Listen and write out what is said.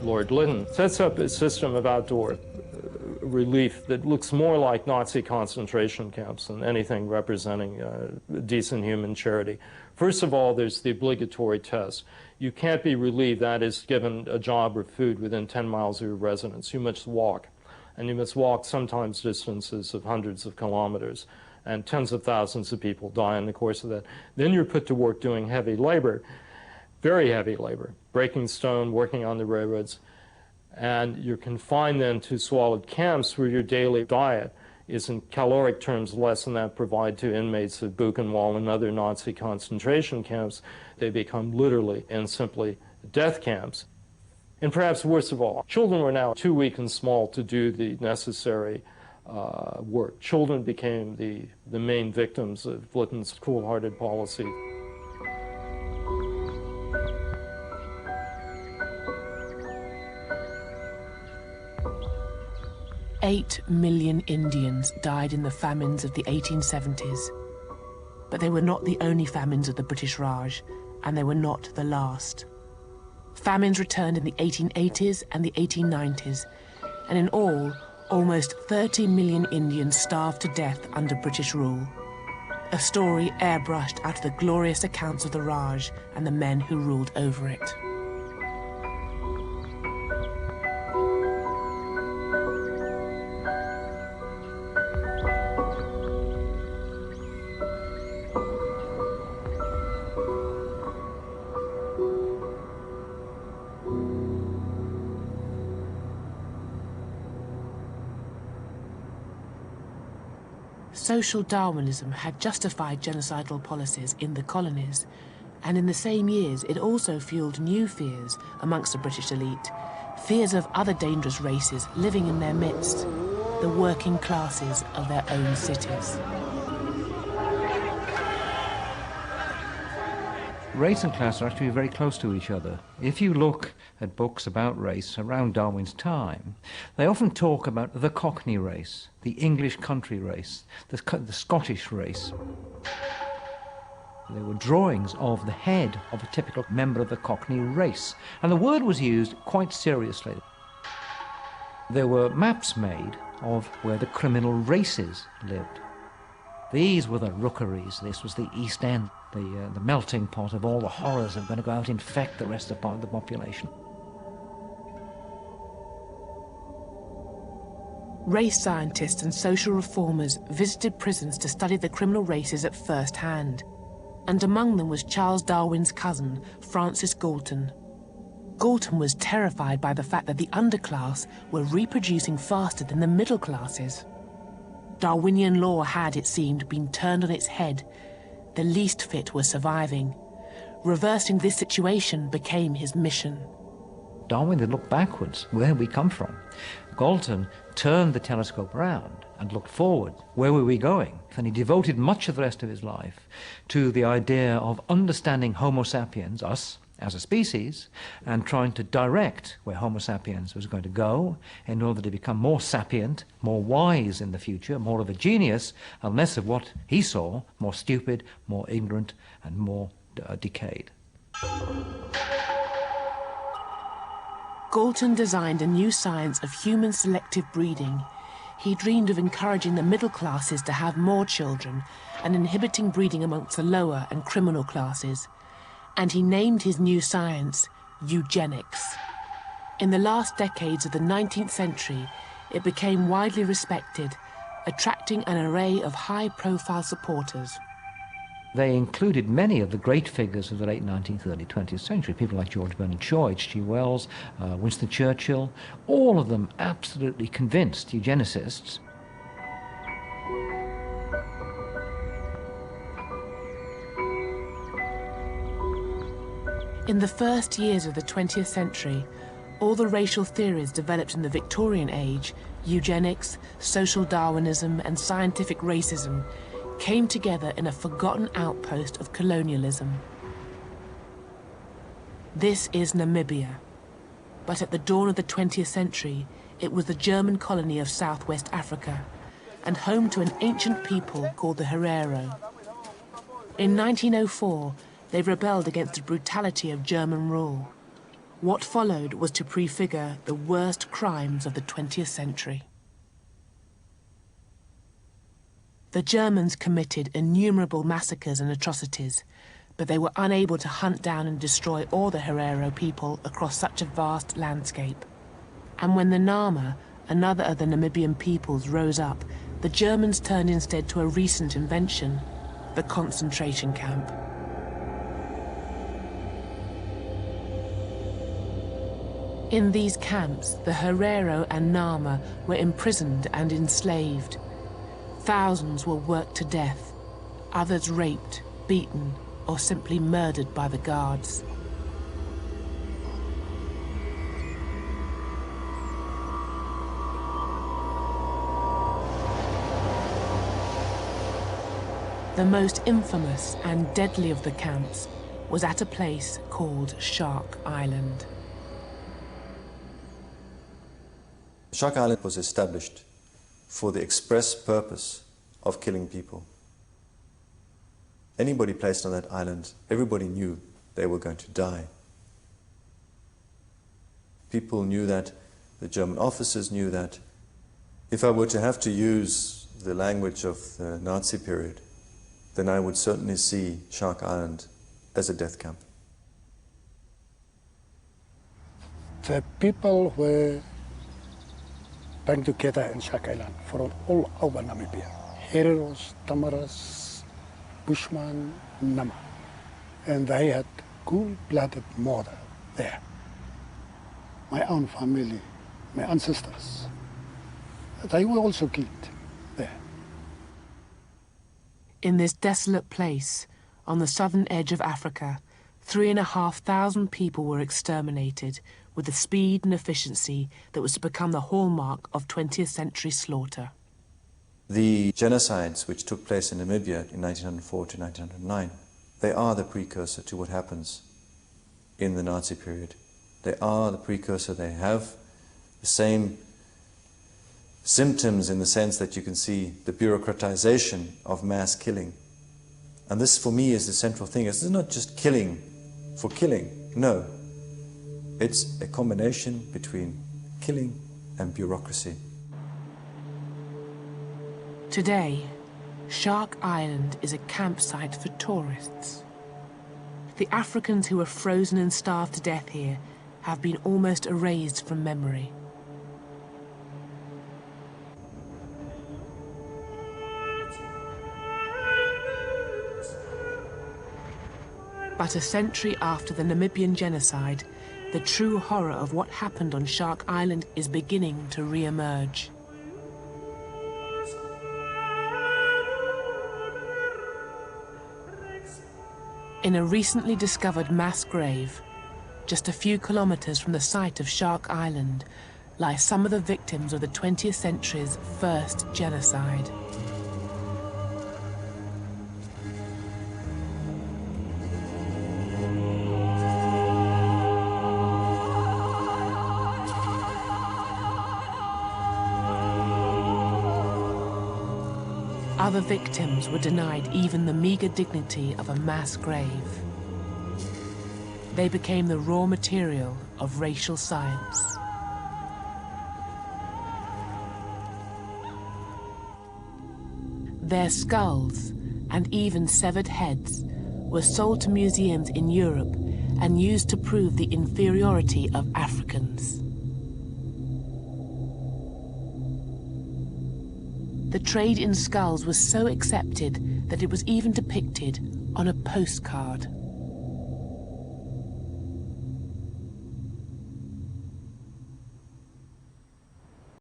Lord Lytton, sets up a system of outdoor relief that looks more like Nazi concentration camps than anything representing decent human charity. First of all, there's the obligatory test. You can't be relieved, that is, given a job or food within 10 miles of your residence. You must walk, and you must walk sometimes distances of hundreds of kilometers, and tens of thousands of people die in the course of that. Then you're put to work doing heavy labor, very heavy labor, breaking stone, working on the railroads, and you're confined then to squalid camps where your daily diet is in caloric terms less than that provided to inmates of Buchenwald and other Nazi concentration camps. They become literally and simply death camps. And perhaps worst of all, children were now too weak and small to do the necessary work. Children became the main victims of Lytton's cool-hearted policy. 8 million Indians died in the famines of the 1870s. But they were not the only famines of the British Raj, and they were not the last. Famines returned in the 1880s and the 1890s, and in all, almost 30 million Indians starved to death under British rule. A story airbrushed out of the glorious accounts of the Raj and the men who ruled over it. Social Darwinism had justified genocidal policies in the colonies, and in the same years it also fueled new fears amongst the British elite, fears of other dangerous races living in their midst, the working classes of their own cities. Race and class are actually very close to each other. If you look at books about race around Darwin's time, they often talk about the Cockney race, the English country race, the Scottish race. There were drawings of the head of a typical member of the Cockney race, and the word was used quite seriously. There were maps made of where the criminal races lived. These were the rookeries. This was the East End, the melting pot of all the horrors that are going to go out and infect the rest of the population. Race scientists and social reformers visited prisons to study the criminal races at first hand, and among them was Charles Darwin's cousin, Francis Galton. Galton was terrified by the fact that the underclass were reproducing faster than the middle classes. Darwinian law had, it seemed, been turned on its head. The least fit were surviving. Reversing this situation became his mission. Darwin had looked backwards, where we come from. Galton turned the telescope around and looked forward. Where were we going? And he devoted much of the rest of his life to the idea of understanding Homo sapiens, us, as a species, and trying to direct where Homo sapiens was going to go in order to become more sapient, more wise in the future, more of a genius, and less of what he saw, more stupid, more ignorant, and more decayed. Galton designed a new science of human selective breeding. He dreamed of encouraging the middle classes to have more children and inhibiting breeding amongst the lower and criminal classes. And he named his new science eugenics. In the last decades of the 19th century, it became widely respected, attracting an array of high-profile supporters. They included many of the great figures of the late 19th, early 20th century, people like George Bernard Shaw, H.G. Wells, Winston Churchill, all of them absolutely convinced eugenicists. In the first years of the 20th century, all the racial theories developed in the Victorian age, eugenics, social Darwinism, and scientific racism, came together in a forgotten outpost of colonialism. This is Namibia. But at the dawn of the 20th century, it was the German colony of Southwest Africa, and home to an ancient people called the Herero. In 1904, they rebelled against the brutality of German rule. What followed was to prefigure the worst crimes of the 20th century. The Germans committed innumerable massacres and atrocities, but they were unable to hunt down and destroy all the Herero people across such a vast landscape. And when the Nama, another of the Namibian peoples, rose up, the Germans turned instead to a recent invention, the concentration camp. In these camps, the Herero and Nama were imprisoned and enslaved. Thousands were worked to death, others raped, beaten, or simply murdered by the guards. The most infamous and deadly of the camps was at a place called Shark Island. Shark Island was established for the express purpose of killing people. Anybody placed on that island, everybody knew they were going to die. People knew that, the German officers knew that. If I were to have to use the language of the Nazi period, then I would certainly see Shark Island as a death camp. The people were band together in Shark Island from all over Namibia. Hereros, Tamaras, Bushman, Nama. And they had cool-blooded murder there. My own family, my ancestors, they were also killed there. In this desolate place, on the southern edge of Africa, 3,500 people were exterminated with the speed and efficiency that was to become the hallmark of 20th century slaughter. The genocides which took place in Namibia in 1904 to 1909, they are the precursor to what happens in the Nazi period. They are the precursor. They have the same symptoms in the sense that you can see the bureaucratization of mass killing. And this, for me, is the central thing. This is not just killing for killing. No. It's a combination between killing and bureaucracy. Today, Shark Island is a campsite for tourists. The Africans who were frozen and starved to death here have been almost erased from memory. But a century after the Namibian genocide, the true horror of what happened on Shark Island is beginning to re-emerge. In a recently discovered mass grave, just a few kilometers from the site of Shark Island, lie some of the victims of the 20th century's first genocide. Other victims were denied even the meager dignity of a mass grave. They became the raw material of racial science. Their skulls and even severed heads were sold to museums in Europe and used to prove the inferiority of Africans. The trade in skulls was so accepted that it was even depicted on a postcard.